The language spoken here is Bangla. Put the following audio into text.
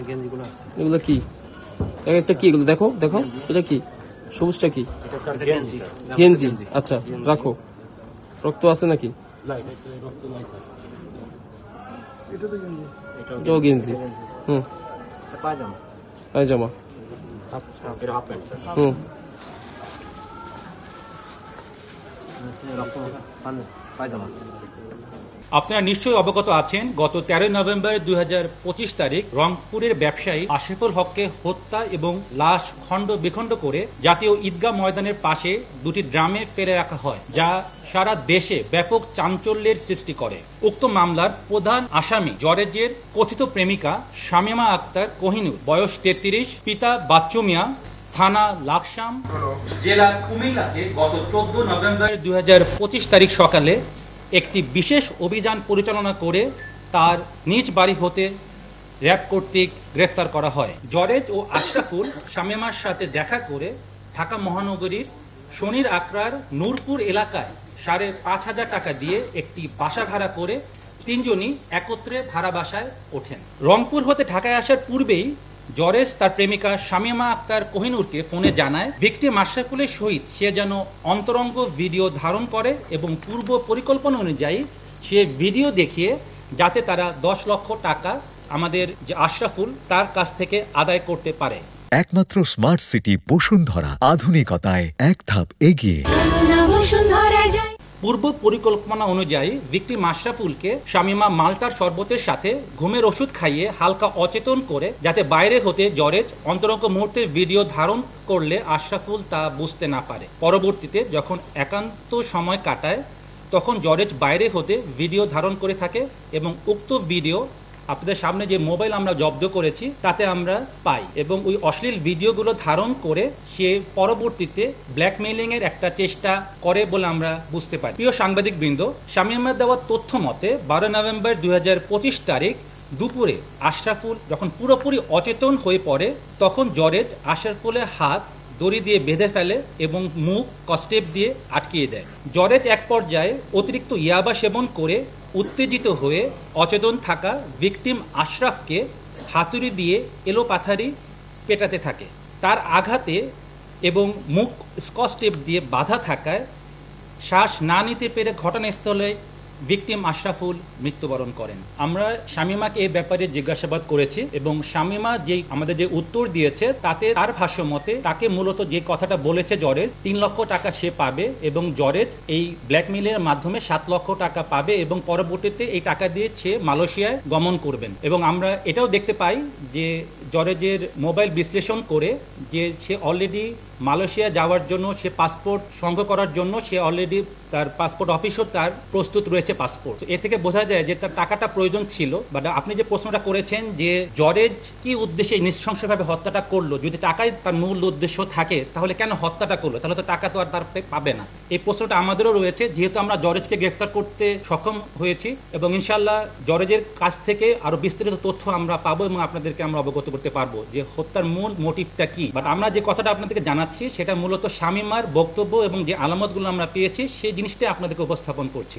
গেঞ্জিগুলো আছে। এগুলো কি? একটা কি এগুলো? দেখো দেখো, এটা কি? সবুজটা কি? গেঞ্জি। আচ্ছা রাখো। রক্ত আছে নাকি? এটাও গেঞ্জি। হুম, পায়জামা। হুম, আপনারা নিশ্চয়ই অবগত আছেন, গত 13 নভেম্বর 2025 তারিখ রংপুরের ব্যবসায়ী আশরাফুল হককে হত্যা এবং লাশ খণ্ড বিখণ্ড করে জাতীয় ঈদগাহ ময়দানের পাশে দুটি ড্রামে ফেলে রাখা হয়, যা সারা দেশে ব্যাপক চাঞ্চল্যের সৃষ্টি করে। উক্ত মামলার প্রধান আসামি জরেজের কথিত প্রেমিকা শামীমা আক্তার কোহিনুর, বয়স 33, পিতা বাচ্চু মিয়া, থানা লাকসাম, জেলা কুমিল্লাতে গত 14 নভেম্বর 2025 তারিখ সকালে একটি বিশেষ অভিযান পরিচালনা করে তার নিজ বাড়ি হতে র্যাব কর্তৃক গ্রেফতার করা হয়। জরেজ ও আশরাফুল শামীমার সাথে দেখা করে ঢাকা মহানগরীর শনির আকরার নূরপুর এলাকায় 5,500 টাকা দিয়ে একটি বাসা ভাড়া করে তিনজনই একত্রে ভাড়া বাসায় ওঠেন। রংপুর হতে ঢাকায় আসার পূর্বেই জরেজ তার প্রেমিকা শামীমা আক্তার কোহিনুরকে ফোনে জানায় ভিকটিম আশরাফুলের সহিত সে যেন অন্তরঙ্গ ভিডিও ধারণ করে এবং পূর্ব পরিকল্পনা অনুযায়ী সে ভিডিও দেখিয়ে যাতে তারা 10 লক্ষ টাকা আমাদের যে আশরাফুল তার কাছ থেকে আদায় করতে পারে। একমাত্র স্মার্ট সিটি বসুন্ধরা, আধুনিকতায় এক ধাপ এগিয়ে। পূর্ব পরিকল্পনা অনুযায়ী ভিকটিম আশরাফুলকে শামীমা মাল্টার শরবতের সাথে ঘুমের ওষুধ খাইয়ে হালকা অচেতন করে যাতে বাইরে হতে জরেজ অন্তরঙ্গ মুহূর্তের ভিডিও ধারণ করলে আশরাফুল তা বুঝতে না পারে। পরবর্তীতে যখন একান্ত সময় কাটায় তখন জরেজ বাইরে হতে ভিডিও ধারণ করে থাকে এবং উক্ত ভিডিও আপনাদের সামনে যে মোবাইল আমরা জব্দ করেছি তাতে আমরা পাই এবং ওই অশ্লীল ভিডিওগুলো ধারণ করে সে পরবর্তীতে ব্ল্যাকমেইলিং এর একটা চেষ্টা করে বলে আমরা বুঝতে পারি। প্রিয় সাংবাদিক বৃন্দ, শামীমার দেওয়া তথ্য মতে 12 নভেম্বর 2025 তারিখ দুপুরে আশরাফুল যখন পুরোপুরি অচেতন হয়ে পড়ে তখন জরেজ আশরাফুলের হাত দড়ি দিয়ে বেঁধে ফেলে এবং মুখ কস্টেপ দিয়ে আটকিয়ে দেয়। জরেজ এক পর্যায়ে অতিরিক্ত ইয়াবা সেবন করে উত্তেজিত হয়ে অচেতন থাকা ভিকটিম আশরাফকে হাতুড়ি দিয়ে এলোপাথারি পেটাতে থাকে। তার আঘাতে এবং মুখ স্কচ টেপ দিয়ে বাঁধা থাকায় শ্বাস না নিতে পেরে ঘটনাস্থলে ভিকটিম আশরাফুল মৃত্যুবরণ করেন। আমরা শামীমাকে এই ব্যাপারে জিজ্ঞাসাবাদ করেছি এবং শামীমা আমাদের যে উত্তর দিয়েছে তাতে তার ভাষ্য মতে তাকে মূলত যে কথাটা বলেছে জরেজ 3 লক্ষ টাকা সে পাবে এবং জরেজ এই ব্ল্যাকমেইলের মাধ্যমে 7 লক্ষ টাকা পাবে এবং পরবর্তীতে এই টাকা দিয়ে সে মালয়েশিয়ায় গমন করবেন। এবং আমরা এটাও দেখতে পাই যে জরেজের মোবাইল বিশ্লেষণ করে যে সে অলরেডি মালয়েশিয়া যাওয়ার জন্য সে পাসপোর্ট সংগ্রহ করার জন্য সে অলরেডি তার পাসপোর্ট অফিসও তার প্রস্তুত রয়েছে পাসপোর্ট। এ থেকে বোঝা যায় যে তার টাকাটা প্রয়োজন ছিল। বাট আপনি যে প্রশ্নটা করেছেন যে জরেজ কি উদ্দেশ্যে নৃশংসভাবে হত্যাটা করলো, যদি টাকাই তার মূল উদ্দেশ্য থাকে তাহলে কেন হত্যাটা করলো, তাহলে তো টাকা তো আর তার পাবে না। এই প্রশ্নটা আমাদেরও রয়েছে, যেহেতু আমরা জরেজকে গ্রেফতার করতে সক্ষম হয়েছি এবং ইনশাল্লাহ জরেজের কাছ থেকে আরো বিস্তারিত তথ্য আমরা পাবো এবং আপনাদেরকে আমরা অবগত করতে পারবো যে হত্যার মূল মোটিভটা কি। বাট আমরা যে কথাটা আপনাদেরকে জানাচ্ছি সেটা মূলত শামীমার বক্তব্য এবং যে আলামতগুলো আমরা পেয়েছি সেই জিনিসটা আপনাদেরকে উপস্থাপন করছি।